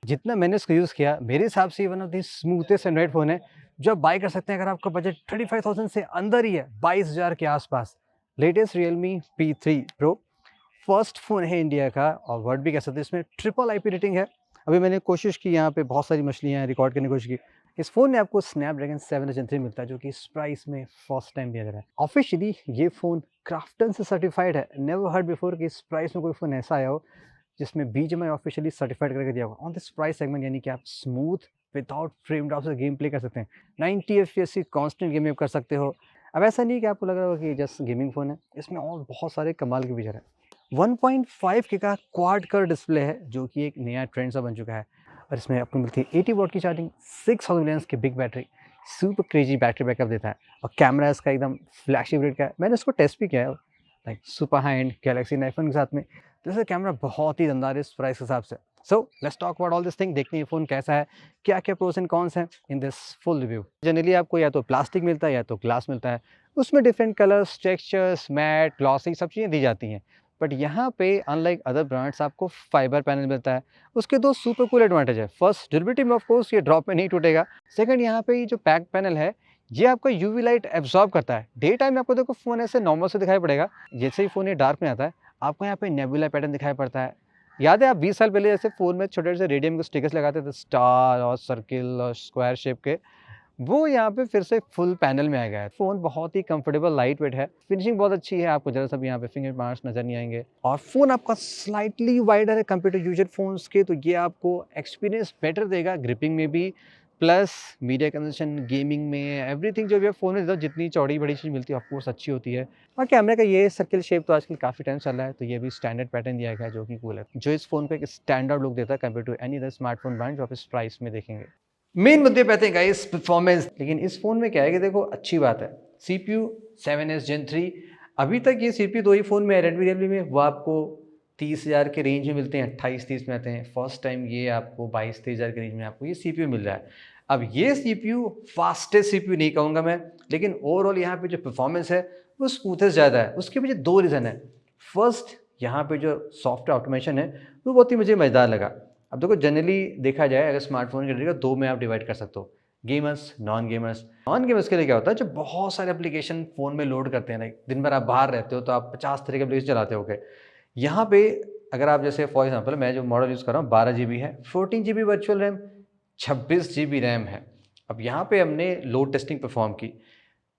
जितना मैंने इसको यूज़ किया, मेरे हिसाब से ये one of the smoothest Android phone है, जो आप बाय कर सकते हैं अगर आपका बजट 35,000 से अंदर ही है, 22,000 के आसपास। Latest Realme P3 Pro first phone है इंडिया का और वर्ल्ड भी कह सकते हैं, इसमें ट्रिपल आईपी रेटिंग है। अभी मैंने कोशिश की, यहाँ पे बहुत सारी मछलियाँ रिकॉर्ड करने की कोशिश की। इस फ़ोन में आपको स्नैपड्रैगन 7 Gen 3 मिलता है, जो कि इस प्राइस में फर्स्ट टाइम दिया जा रहा है। ऑफिशियली ये फ़ोन क्राफ्टन से सर्टिफाइड है। नेवर हर्ड बिफोर कि इस प्राइस में कोई फ़ोन ऐसा आया हो जिसमें बीजीएमआई ऑफिशियली सर्टिफाइड करके दिया होगा ऑन दिस प्राइस सेगमेंट, यानी कि आप स्मूथ विदाउट फ्रेम ड्रॉप से गेम प्ले कर सकते हैं। 90 एफपीएस की कांस्टेंट गेमिंग कर सकते हो। अब ऐसा नहीं कि आपको लग रहा होगा कि जस्ट गेमिंग फ़ोन है, इसमें और बहुत सारे कमाल के फीचर है। 1.5 के का क्वाड कर्व डिस्प्ले है, जो कि एक नया ट्रेंड सा बन चुका है। और इसमें आपको मिलती है 80 वॉट की चार्जिंग, 6000 mAh की big battery, super crazy battery backup देता है। और कैमरा इसका एकदम फ्लैगशिप रेट का है। मैंने इसको टेस्ट भी किया है, like super high end Galaxy नाइफोन के साथ में। तो इसका कैमरा बहुत ही दमदार है इस प्राइस के हिसाब से। So let's talk about all this thing. देखते हैं फ़ोन कैसा है, क्या क्या प्रोस एंड कॉन्स हैं in this full review. Generally आपको या तो प्लास्टिक मिलता है या तो ग्लास मिलता है, उसमें different colours, textures, matte, glossy सब चीज़ें दी जाती हैं। बट यहाँ पे अनलाइक अदर ब्रांड्स आपको फाइबर पैनल मिलता है। उसके दो सुपर कूल एडवांटेज है। फर्स्ट, ड्यूरेबिलिटी में ऑफ कोर्स ये ड्रॉप में नहीं टूटेगा। सेकंड, यहाँ पे ये जो पैक पैनल है ये आपका यूवी लाइट एब्जॉर्ब करता है। डे टाइम में आपको देखो फ़ोन ऐसे नॉर्मल से दिखाई पड़ेगा, जैसे ही फ़ोन ये डार्क में आता है आपको यहाँ पे नेबुला पैटर्न दिखाई पड़ता है। याद है आप 20 साल पहले जैसे फ़ोन में छोटे से रेडियम के स्टिकर्स लगाते थे, स्टार और सर्किल और स्क्वायर शेप के, वो यहाँ पे फिर से फुल पैनल में आ गया है। फ़ोन बहुत ही कंफर्टेबल, लाइट वेट है, फिनिशिंग बहुत अच्छी है, आपको ज़रा सा भी यहाँ पे फिंगर मार्क्स नज़र नहीं आएंगे। और फ़ोन आपका स्लाइटली वाइडर है कंपेयर टू यूजुअल फ़ोन्स के, तो ये आपको एक्सपीरियंस बेटर देगा ग्रिपिंग में भी, प्लस मीडिया कंजम्पशन, गेमिंग में, एवरीथिंग जो भी आप फ़ोन में जितनी चौड़ी बड़ी चीज़ मिलती है ऑफ कोर्स अच्छी होती है। और कैमरे का ये सर्किल शेप तो आजकल काफ़ी टाइम चल रहा है, तो ये भी स्टैंडर्ड पैटर्न दिया गया है, जो कि कूल है, जो इस फ़ोन को एक स्टैंडर्ड लुक देता है compare to any other smartphone brand जो आप इस प्राइस में देखेंगे। मेन मुद्दे पे आते हैं गाइस, परफॉर्मेंस। लेकिन इस फ़ोन में क्या है कि देखो अच्छी बात है, CPU 7S Gen 3। अभी तक ये CPU दो ही फ़ोन में है रेडमी रियलमी में, वो आपको 30,000 के रेंज में मिलते हैं, 28-30 में आते हैं। फर्स्ट टाइम ये आपको 22-23 हज़ार के रेंज में आपको ये CPU मिल रहा है। अब ये CPU फास्टेस्ट CPU नहीं कहूँगा मैं, लेकिन ओवरऑल यहाँ पे जो परफॉर्मेंस है वो स्मूथेस्ट ज़्यादा है। उसके पीछे दो रीज़न है। फर्स्ट, यहाँ पे जो सॉफ्टवेयर ऑटोमेशन है वो बहुत ही मुझे मज़ेदार लगा। अब देखो जनरली देखा जाए अगर स्मार्टफोन के तरीका दो में आप डिवाइड कर सकते हो, gamers, non gamers. Non gamers के लिए क्या होता है, जो बहुत सारे एप्लीकेशन फ़ोन में लोड करते हैं, लाइक दिन भर आप बाहर रहते हो तो आप 50 तरह के एप्लीकेशन चलाते होगे। यहाँ पे अगर आप जैसे फॉर एग्जांपल मैं जो मॉडल यूज़ कर रहा हूँ 12 GB है, 14 GB virtual RAM, 26 GB RAM है। अब यहाँ पे हमने लोड टेस्टिंग परफॉर्म की,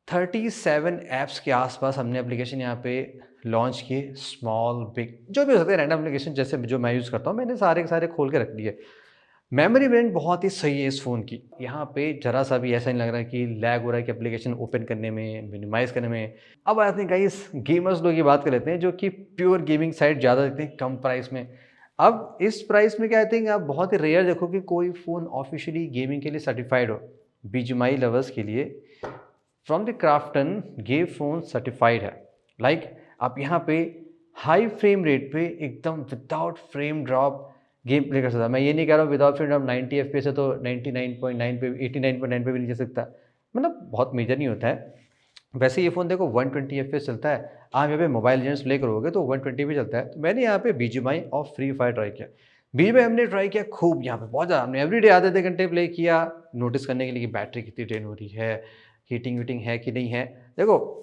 37 ऐप्स के आसपास हमने एप्लीकेशन यहाँ पे लॉन्च किए, स्मॉल बिग जो भी हो सकते हैं रैंडम एप्लीकेशन, जैसे जो मैं यूज़ करता हूँ मैंने सारे के सारे खोल के रख दिए। मेमोरी वेरिएंट बहुत ही सही है इस फ़ोन की, यहाँ पे ज़रा सा भी ऐसा नहीं लग रहा है कि लैग हो रहा है कि एप्लीकेशन ओपन करने में, मिनिमाइज़ करने में। अब आते हैं गाइस गेमर्स लोग की बात कर लेते हैं, जो कि प्योर गेमिंग साइट ज़्यादा देखते हैं कम प्राइस में। अब इस प्राइस में क्या आई थिंक आप बहुत ही रेयर देखो कि कोई फ़ोन ऑफिशियली गेमिंग के लिए सर्टिफाइड हो। बीजीएमआई लवर्स के लिए फ्रॉम द क्राफ्टन ये फ़ोन सर्टिफाइड है। लाइक आप यहाँ पे हाई फ्रेम रेट पे एकदम without frame drop game play कर सकता। मैं ये नहीं कह रहा हूँ विदाउट फ्रेम ड्रॉप 90 FPS है तो 99.9 पे 89.9 पे भी नहीं जा सकता, मतलब बहुत मेजर नहीं होता है। वैसे ये फ़ोन देखो 120 FPS चलता है, आप यहाँ पे मोबाइल लेजेंड्स प्ले करोगे तो 120 पे चलता है। तो मैंने यहाँ पे बीजीएमआई और फ्री फायर ट्राई किया। बीजीएमआई हमने ट्राई किया खूब, यहाँ पे बहुत ज़्यादा हमने एवरीडे आधे घंटे प्ले किया, नोटिस करने के लिए कि बैटरी कितनी ड्रेन हो रही है, हीटिंग वीटिंग है कि नहीं है। देखो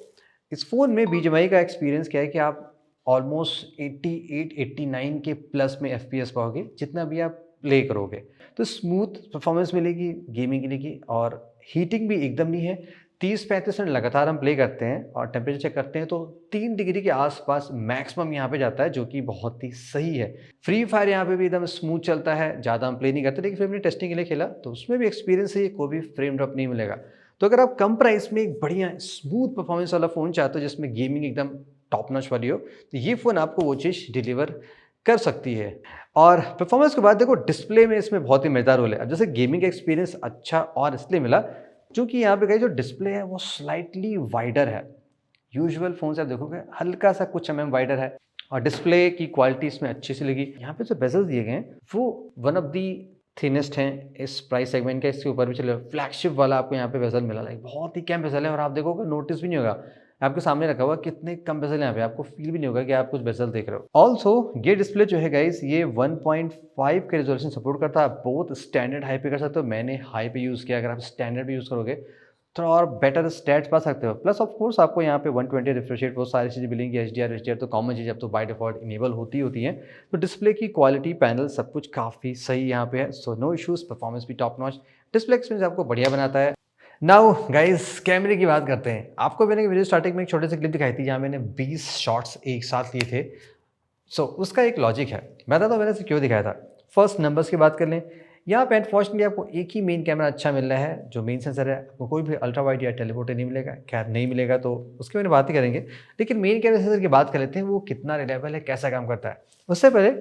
इस फ़ोन में बीजीएमआई का एक्सपीरियंस क्या है कि आप ऑलमोस्ट 88-89 के प्लस में FPS पाओगे जितना भी आप प्ले करोगे। तो स्मूथ परफॉर्मेंस मिलेगी गेमिंग के लिए की, और हीटिंग भी एकदम नहीं है। 30-35 मिनट लगातार हम प्ले करते हैं और टेम्परेचर चेक करते हैं तो 3 डिग्री के आसपास मैक्सिमम यहाँ पे जाता है, जो कि बहुत ही सही है। फ्री फायर यहाँ पे भी एकदम स्मूथ चलता है, ज़्यादा हम प्ले नहीं करते, लेकिन फिर हमने टेस्टिंग के लिए खेला तो उसमें भी एक्सपीरियंस है, कोई भी फ्रेम ड्रॉप नहीं मिलेगा। तो अगर आप कम प्राइस में एक बढ़िया स्मूथ परफॉर्मेंस वाला फ़ोन चाहते हो जिसमें गेमिंग एकदम टॉप नॉच वाली हो, तो ये फ़ोन आपको वो चीज़ डिलीवर कर सकती है। और परफॉर्मेंस के बाद देखो डिस्प्ले में इसमें बहुत ही मज़ेदार रोल है। अब जैसे गेमिंग का एक्सपीरियंस अच्छा और इसलिए मिला क्योंकि यहाँ पे जो डिस्प्ले है वो स्लाइटली वाइडर है। यूजुअल फ़ोन से आप देखोगे हल्का सा कुछ वाइडर है, और डिस्प्ले की क्वालिटी इसमें अच्छी सी लगी। यहाँ पे जो बेजल्स दिए गए हैं वो वन ऑफ दी थिनेस्ट हैं इस प्राइस सेगमेंट के, इसके ऊपर भी चले। फ्लैगशिप वाला आपको यहाँ पे बेजल मिला, लाइक बहुत ही कम बेजल है, और आप देखोगे नोटिस भी नहीं होगा। आपके सामने रखा हुआ, कितने कम बेजल यहाँ पे, आपको फील भी नहीं होगा कि आप कुछ बेजल देख रहे हो। ऑल्सो ये डिस्प्ले जो है गाइस ये 1.5 के रेजोल्यूशन सपोर्ट करता है। आप बहुत स्टैंडर्ड हाई पे कर सकते हो, मैंने हाई पे यूज़ किया। अगर आप स्टैंडर्ड पे यूज़ करोगे थोड़ा और बेटर स्टैट्स पा सकते हो। प्लस ऑफ कोर्स आपको यहाँ पे 120 रिफ्रेश रेट वो सारी चीज़ें मिलेंगी। HDR तो कॉमन चीज़ अब तो बाय डिफॉल्ट इनेबल होती हैं। तो डिस्प्ले की क्वालिटी, पैनल सब कुछ काफ़ी सही यहाँ पे है। सो नो इश्यूज़, परफॉर्मेंस भी टॉप नॉच, डिस्प्ले एक्सपीरियंस आपको बढ़िया बनाता है। नाउ गाइस कैमरे की बात करते हैं। आपको मैंने वीडियो स्टार्टिंग में एक छोटे से क्लिप दिखाई थी जहाँ मैंने 20 शॉट्स एक साथ लिए थे। सो उसका एक लॉजिक है, मैं बताता हूँ मैंने इसे क्यों दिखाया था। फर्स्ट नंबर्स की बात कर लें। यहाँ पे अनफॉर्चुनेटली आपको एक ही मेन कैमरा अच्छा मिल रहा है, जो मेन सेंसर है। आपको कोई भी अल्ट्रा वाइड या टेलीफोटो नहीं मिलेगा। खैर नहीं मिलेगा तो उसकी मैंने बात ही करेंगे, लेकिन मेन कैमरा सेंसर की बात कर लेते हैं, वो कितना रिलायबल है, कैसा काम करता है। उससे पहले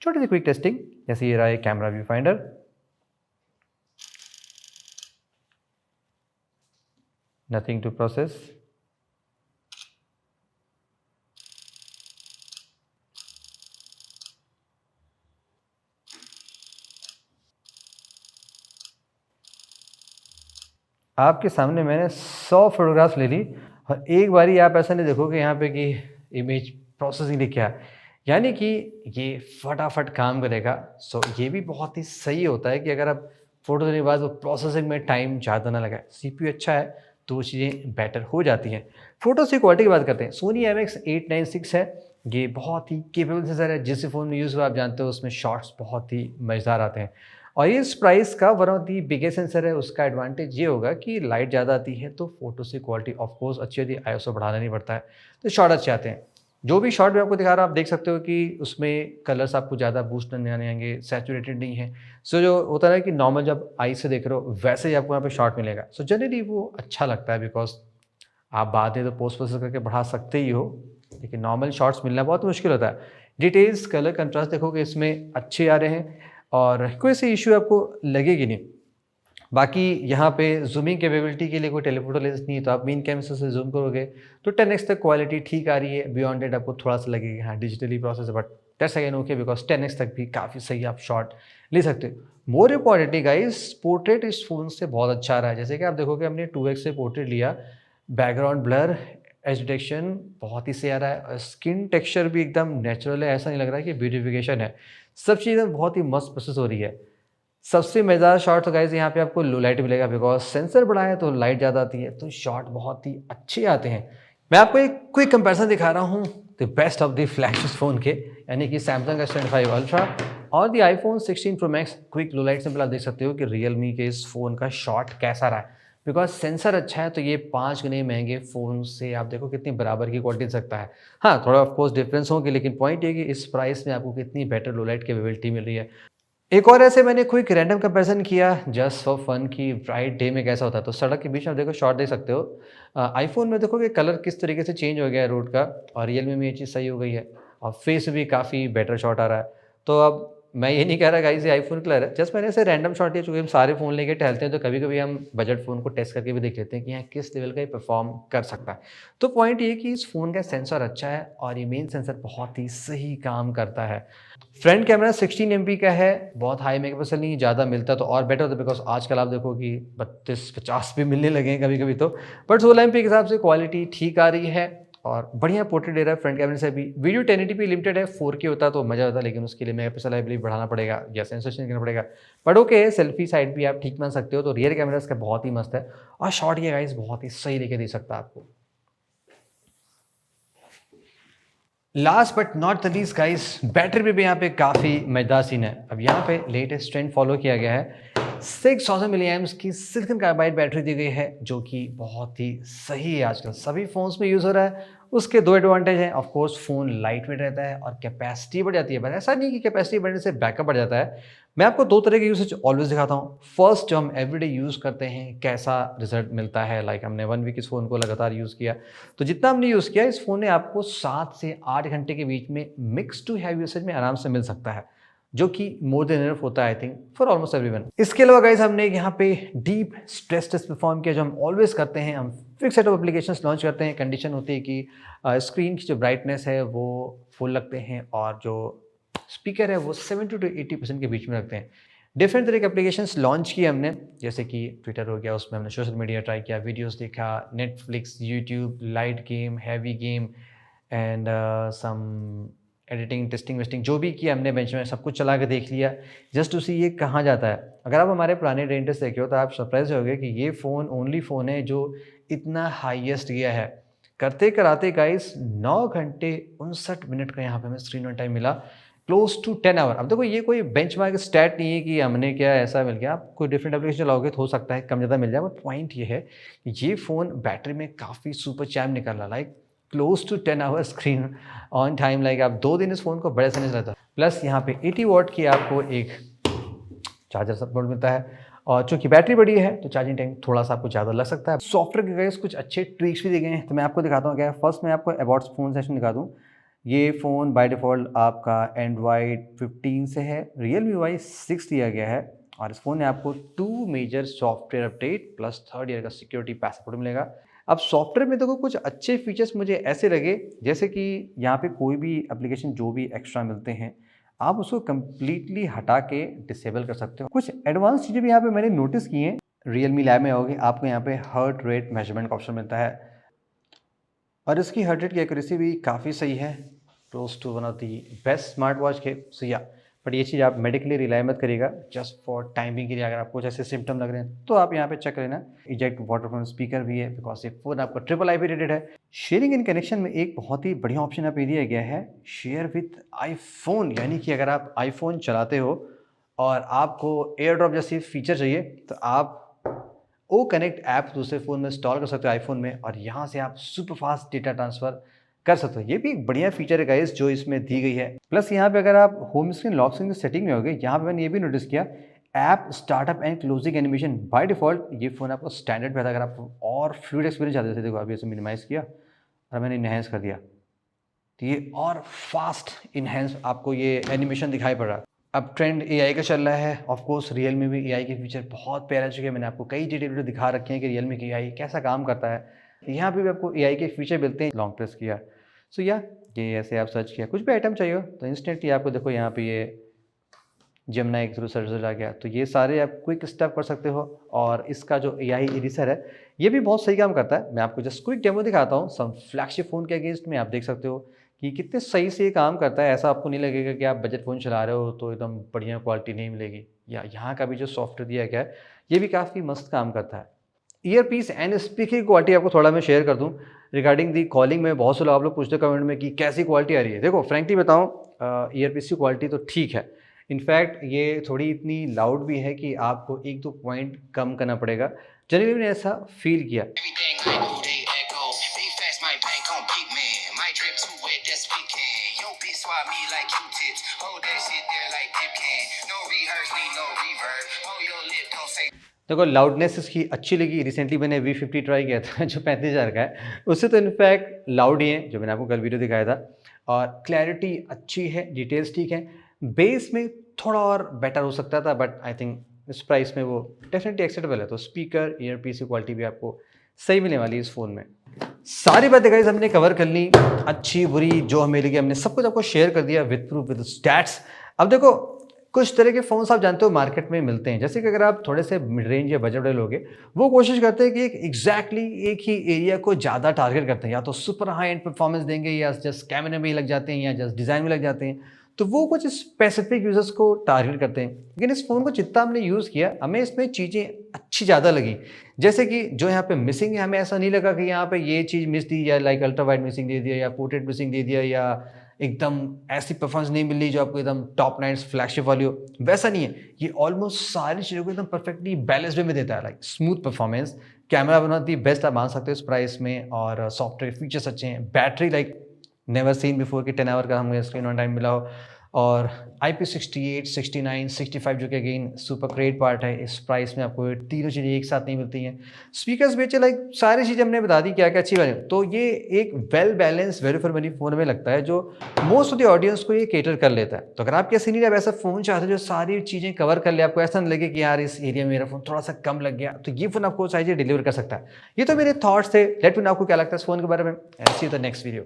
छोटी सी क्विक टेस्टिंग। जैसे ये रहा है camera viewfinder, nothing to process. आपके सामने मैंने 100 फोटोग्राफ्स ले ली और एक बारी आप ऐसा नहीं देखोगे यहाँ पे कि इमेज प्रोसेसिंग लिख क्या, यानी कि ये फटाफट काम करेगा। सो ये भी बहुत ही सही होता है कि अगर आप फोटो लेने के बाद वो प्रोसेसिंग में टाइम ज़्यादा ना लगाए। CPU अच्छा है तो वो चीज़ें बेटर हो जाती हैं। फोटोज़ की क्वालिटी की बात करते हैं। सोनी IMX896 है, ये बहुत ही केपेबल सेंसर है। जिस फ़ोन में यूज़ हुआ आप जानते हो उसमें शॉट्स बहुत ही मज़ेदार आते हैं। और ये इस प्राइस का one of the biggest sensor है। उसका एडवांटेज ये होगा कि लाइट ज़्यादा आती है तो फोटो से क्वालिटी ऑफ कोर्स अच्छी होती है। ISO बढ़ाना नहीं पड़ता है तो शॉट अच्छे आते हैं। जो भी शॉट मैं आपको दिखा रहा हूँ आप देख सकते हो कि उसमें कलर्स आपको ज़्यादा बूस्ट नहीं आने आएंगे, सैचुरेटेड नहीं है। सो जो होता है कि नॉर्मल जब आई से देख रहे हो वैसे ही आपको यहाँ पे शॉट मिलेगा। सो जनरली वो अच्छा लगता है, बिकॉज आप बाद में तो पोस्ट प्रोसेस करके बढ़ा सकते ही हो, लेकिन नॉर्मल शॉट्स मिलना बहुत मुश्किल होता है। डिटेल्स, कलर कंट्रास्ट देखोगे इसमें अच्छे आ रहे हैं और कोई सी इशू आपको लगेगी नहीं। बाकी यहाँ पे जूमिंग कैपेबिलिटी के लिए कोई टेलीफोटो लेंस नहीं है, तो आप मेन कैमरे से जूम करोगे तो 10x तक क्वालिटी ठीक आ रही है। बियॉन्ड डेट आपको थोड़ा सा लगेगा, हाँ डिजिटली प्रोसेस है, but that's again okay because 10x तक भी काफ़ी सही आप शॉट ले सकते हो। मोर इम्पॉर्टेंटली गाइस, पोर्ट्रेट इस फोन से बहुत अच्छा आ रहा है। जैसे कि आप देखोगे हमने 2x से पोर्ट्रेट लिया, बैकग्राउंड ब्लर, एज डिटेक्शन बहुत ही सही आ रहा है और स्किन टेक्सचर भी एकदम नेचुरल है, ऐसा नहीं लग रहा है कि ब्यूटिफिकेशन है। सब चीज़ें बहुत ही मस्त प्रोसेस हो रही है। सबसे मज़ेदार शॉट तो गाइस यहाँ पे आपको लो लाइट मिलेगा, बिकॉज सेंसर बड़ा है तो लाइट ज़्यादा आती है तो शॉट बहुत ही अच्छे आते हैं। मैं आपको एक क्विक कंपैरिजन दिखा रहा हूँ the best of the flagship phone के, यानी कि सैमसंग S25 अल्ट्रा और the iPhone 16 Pro Max। Quick low light simple आप देख सकते हो कि रियलमी के इस फ़ोन का शॉट कैसा रहा है। बिकॉज सेंसर अच्छा है तो ये 5 गुने महंगे फ़ोन से आप देखो कितनी बराबर की क्वालिटी दे सकता है। हाँ थोड़ा ऑफकोर्स डिफरेंस होगी, लेकिन पॉइंट ये कि इस प्राइस में आपको कितनी बेटर लो लाइट कैपेबिलिटी मिल रही है। एक और ऐसे मैंने क्विक रैंडम कंपैरिजन किया जस्ट फॉर फन की ब्राइट डे में कैसा होता है। तो सड़क के बीच में आप देखो शॉट देख सकते हो। आईफोन में देखोगे कलर किस तरीके से चेंज हो गया है रोड का, और रियलमी में ये चीज़ सही हो गई है और फेस भी काफ़ी बेटर शॉट आ रहा है। तो अब मैं ये नहीं कह रहा गाइस ये आईफोन कलर है, जस्ट मैंने ऐसे रैंडम शॉट लिया। चूँकि हम सारे फ़ोन लेके टहलते हैं तो कभी कभी हम बजट फ़ोन को टेस्ट करके भी देख लेते हैं कि यहाँ किस लेवल का ये परफॉर्म कर सकता है। तो पॉइंट ये कि इस फ़ोन का सेंसर अच्छा है और ये मेन सेंसर बहुत ही सही काम करता है। फ्रंट कैमरा 16 MP का है, बहुत हाई मेगापिक्सल नहीं, ज़्यादा मिलता तो और बेटर होता, बिकॉज आजकल आप देखो कि 32-50 भी मिलने लगे हैं कभी कभी तो। बट 16 MP के हिसाब से क्वालिटी ठीक आ रही है और बढ़िया पोर्ट्रेट दे रहा है फ्रंट कैमरे से भी। वीडियो 1080p लिमिटेड है, 4K होता तो मज़ा होता, लेकिन उसके लिए मेगापिक्सल आई बिलीव बढ़ाना पड़ेगा या सेंसर चेंज करना पड़ेगा। बट ओके, सेल्फी साइड भी आप ठीक मान सकते हो। तो रियर कैमरा इसका बहुत ही मस्त है और शॉट ये गाइस बहुत ही सही लेके दे सकता है आपको। Last but not the least guys, battery भी यहाँ पे काफ़ी मजेदार सीन है। अब यहाँ पे लेटेस्ट ट्रेंड फॉलो किया गया है, 6000 mAh की सिलिकॉन कार्बाइड बैटरी दी गई है, जो कि बहुत ही सही है। आजकल सभी फोन्स में यूज़ हो रहा है। उसके दो एडवांटेज हैं, of course phone light weight रहता है और कैपेसिटी बढ़ जाती है। बस ऐसा नहीं कि कैपेसिटी बढ़ने से बैकअप बढ़ जाता है। मैं आपको दो तरह के यूसेज ऑलवेज दिखाता हूँ। फर्स्ट, जो हम एवरीडे यूज़ करते हैं कैसा रिजल्ट मिलता है। लाइक हमने 1 वीक इस फ़ोन को लगातार यूज़ किया, तो जितना हमने यूज़ किया इस फ़ोन ने आपको 7 से 8 घंटे के बीच में मिक्स टू हैवी यूसेज में आराम से मिल सकता है, जो कि मोर देन इनफ होता है I think for almost everyone. इसके अलावा गाइस हमने यहाँ पे डीप स्ट्रेस टेस्ट परफॉर्म किया, जो हम ऑलवेज करते हैं। हम fix set of applications launch करते हैं, कंडीशन होती है कि स्क्रीन की जो ब्राइटनेस है वो फुल रखते हैं और जो स्पीकर है वो 70 to 80% के बीच में रखते हैं। डिफरेंट तरह के एप्लीकेशंस लॉन्च किए हमने, जैसे कि ट्विटर हो गया, उसमें हमने सोशल मीडिया ट्राई किया, वीडियोस देखा, Netflix, YouTube, light game, heavy game and some editing, testing wasting, जो भी किया हमने बेंच में सब कुछ चला के देख लिया जस्ट टू सी ये कहाँ जाता है। अगर आप हमारे पुराने रेंटर्स देखे हो तो आप सरप्राइज होगे कि ये फ़ोन ओनली फ़ोन है जो इतना हाईएस्ट गया है। करते कराते गाइस 9 घंटे 59 मिनट का यहाँ पे हमें स्क्रीन ऑन टाइम मिला, क्लोज टू 10 आवर। अब देखो ये कोई बेंचमार्क स्टैट नहीं है कि हमने क्या ऐसा मिल गया, आप कोई डिफरेंट एप्लीकेशन चलाओगे तो हो सकता है कम ज़्यादा मिल जाए, बट पॉइंट ये है ये फ़ोन बैटरी में काफ़ी सुपर चैम निकल रहा, like close to 10 hour screen on time. Like आप 2 दिन इस फ़ोन को बड़े से नहीं चलाता। प्लस यहाँ पे 80 वॉट की आपको एक चार्जर सपोर्ट मिलता है, और चूंकि बैटरी बड़ी है तो चार्जिंग टाइम थोड़ा सा आपको ज़्यादा लग सकता है। सॉफ्टवेयर के गाइस कुछ अच्छे ट्विक्स भी दिए गए हैं, तो मैं आपको दिखाता हूँ क्या है। फर्स्ट मैं आपको अबाउट फ़ोन सेक्शन दिखा दूँ। ये फ़ोन बाय डिफ़ॉल्ट आपका एंड्रॉयड 15 से है, Realme UI 6 दिया गया है, और इस फ़ोन में आपको 2 major software update plus 3rd year का सिक्योरिटी पैसपोर्ट मिलेगा। अब सॉफ्टवेयर में देखो कुछ अच्छे फीचर्स मुझे ऐसे लगे, जैसे कि यहाँ पे कोई भी एप्लीकेशन जो भी एक्स्ट्रा मिलते हैं आप उसको कम्प्लीटली हटा के डिसेबल कर सकते हो। कुछ एडवांस चीज़ें भी यहाँ पे मैंने नोटिस की हैं। Realme लैब में आओगे आपको यहाँ पे हार्ट रेट मेजरमेंट का ऑप्शन मिलता है, और इसकी हार्ट रेट की एक्यूरेसी भी काफ़ी सही है, close to one of the best smart watch के। सो या बट ये चीज़ आप मेडिकली रिलाई मत करिएगा, जस्ट फॉर टाइमिंग के लिए। अगर आपको जैसे सिम्टम लग रहे हैं तो आप यहाँ पे चेक कर लेना। इजेक्ट वाटर फ्रॉम स्पीकर भी है, बिकॉज ये फ़ोन आपका ट्रिपल IP रेटेड है। शेयरिंग इन कनेक्शन में एक बहुत ही बढ़िया ऑप्शन यहाँ पे दिया गया है, शेयर विथ आईफोन। यानी कि अगर आप आईफोन चलाते हो और आपको एयर ड्रॉप जैसी फीचर चाहिए तो आप ओ कनेक्ट ऐप दूसरे फ़ोन में इंस्टॉल कर सकते हो आईफोन में, और यहाँ से आप सुपर फास्ट डेटा ट्रांसफ़र कर सकते हो। ये भी एक बढ़िया फीचर है गाइस जो इसमें दी गई है। प्लस यहाँ पे अगर आप होम स्क्रीन लॉक स्क्रीन की सेटिंग में होगे, यहाँ पे मैंने ये भी नोटिस किया app startup and closing animation. By default ये फ़ोन आपको स्टैंडर्ड पे था, अगर आप और फ्लूइड एक्सपीरियंस चाहते थे, देखो अभी इसे मिनिमाइज़ किया और मैंने इनहेंस कर दिया, तो ये और फास्ट इनहेंस आपको ये एनिमेशन दिखाई पड़ रहा है। अब ट्रेंड AI का चल रहा है, ऑफ कोर्स रियल में भी AI के फीचर बहुत प्यारे चुके हैं। मैंने आपको कई डिटेल वीडियो दिखा रखे हैं कि रियल में की AI कैसा काम करता है। यहाँ पे भी आपको AI के फीचर मिलते हैं लॉन्ग प्रेस किया। सो या ये ऐसे आप सर्च किया, कुछ भी आइटम चाहिए हो तो इंस्टेंटली आपको देखो यहाँ पे ये जेमिनी के थ्रू सर्च आ गया, तो ये सारे आप क्विक स्टेप कर सकते हो। और इसका जो AI इरेजर है ये भी बहुत सही काम करता है। मैं आपको जस्ट क्विक डेमो दिखाता हूँ सम फ्लैगशिप फ़ोन के अगेंस्ट में, आप देख सकते हो कि कितने सही से ये काम करता है। ऐसा आपको नहीं लगेगा कि आप बजट फ़ोन चला रहे हो तो एकदम बढ़िया क्वालिटी नहीं मिलेगी। या यहाँ का भी जो सॉफ्टवेयर दिया गया है ये भी काफ़ी मस्त काम करता है। ईयर पीस एंड स्पीकर की क्वालिटी आपको थोड़ा मैं शेयर कर दूं रिगार्डिंग दी कॉलिंग में। बहुत से लोग आप लोग पूछते कमेंट में कि कैसी क्वालिटी आ रही है। देखो फ्रैंकली बताऊं, ईयर पीस की क्वालिटी तो ठीक है, इनफैक्ट ये थोड़ी इतनी लाउड भी है कि आपको 1-2 पॉइंट कम करना पड़ेगा। जनरली मैंने ऐसा फील किया। देखो लाउडनेस इसकी अच्छी लगी। रिसेंटली मैंने V50 ट्राई किया था जो 35,000 का है, उससे तो इनफैक्ट लाउड ही है जो मैंने आपको कल वीडियो दिखाया था। और क्लैरिटी अच्छी है, डिटेल्स ठीक है, बेस में थोड़ा और बेटर हो सकता था, बट आई थिंक इस प्राइस में वो डेफिनेटली एक्सेप्टेबल है। तो स्पीकर ईयर पीस की क्वालिटी भी आपको सही मिलने वाली है इस फ़ोन में। सारी बातें गाइस हमने कवर कर ली, अच्छी बुरी जो हमें लगी हमने सब कुछ आपको शेयर कर दिया विद प्रूफ विद स्टैट्स। अब देखो कुछ तरह के फ़ोन्स आप जानते हो मार्केट में मिलते हैं, जैसे कि अगर आप थोड़े से मिड रेंज या बजट वाले लोगे, वो कोशिश करते हैं कि एक ही एरिया को ज़्यादा टारगेट करते हैं, या तो सुपर हाई एंड परफॉर्मेंस देंगे, या जस्ट कैमरे में ही लग जाते हैं, या जस्ट डिज़ाइन में लग जाते हैं। तो वो कुछ स्पेसिफिक यूजर्स को टारगेट करते हैं। लेकिन इस फ़ोन को जितना हमने यूज़ किया हमें इसमें चीज़ें अच्छी ज़्यादा लगी। जैसे कि जो यहाँ पे मिसिंग है, हमें ऐसा नहीं लगा कि यहाँ पे ये चीज़ मिस दी, या लाइक अल्ट्रा वाइड मिसिंग दे दिया, या पोर्ट्रेट मिसिंग दे दिया, या एकदम ऐसी परफॉर्मेंस नहीं मिल रही जो आपको एकदम टॉप नाइट्स फ्लैगशिप वाली हो। वैसा नहीं है, ये ऑलमोस्ट सारी चीज़ों को एकदम परफेक्टली बैलेंस्ड वे में देता है। Like smooth performance, camera one of the best आप मान सकते हो इस प्राइस में, और सॉफ्टवेयर फीचर्स अच्छे हैं, battery like never seen before कि 10 आवर का हमें स्क्रीन ऑन टाइम मिला हो, और IP68, 69, 65 जो कि अगेन सुपर ग्रेट पार्ट है। इस प्राइस में आपको तीनों चीज़ें एक साथ नहीं मिलती हैं। स्पीकर्स बेचे, लाइक सारी चीज़ें हमने बता दी क्या क्या अच्छी वाली। तो ये एक well balance value for money phone में लगता है जो मोस्ट ऑफ द ऑडियंस को ये कैटर कर लेता है। तो अगर आप कैसे नहीं, आप ऐसा फ़ोन चाहते हो जो सारी चीज़ें कवर कर ले, आपको ऐसा नहीं लगे कि यार इस एरिया में मेरा फ़ोन थोड़ा सा कम लग गया, तो ये फ़ोन आपको चाहिए डिलीवर कर सकता है। ये तो मेरे थॉट्स थे, लेट मी नो आपको क्या लगता है इस फ़ोन के बारे में, and see you the next video.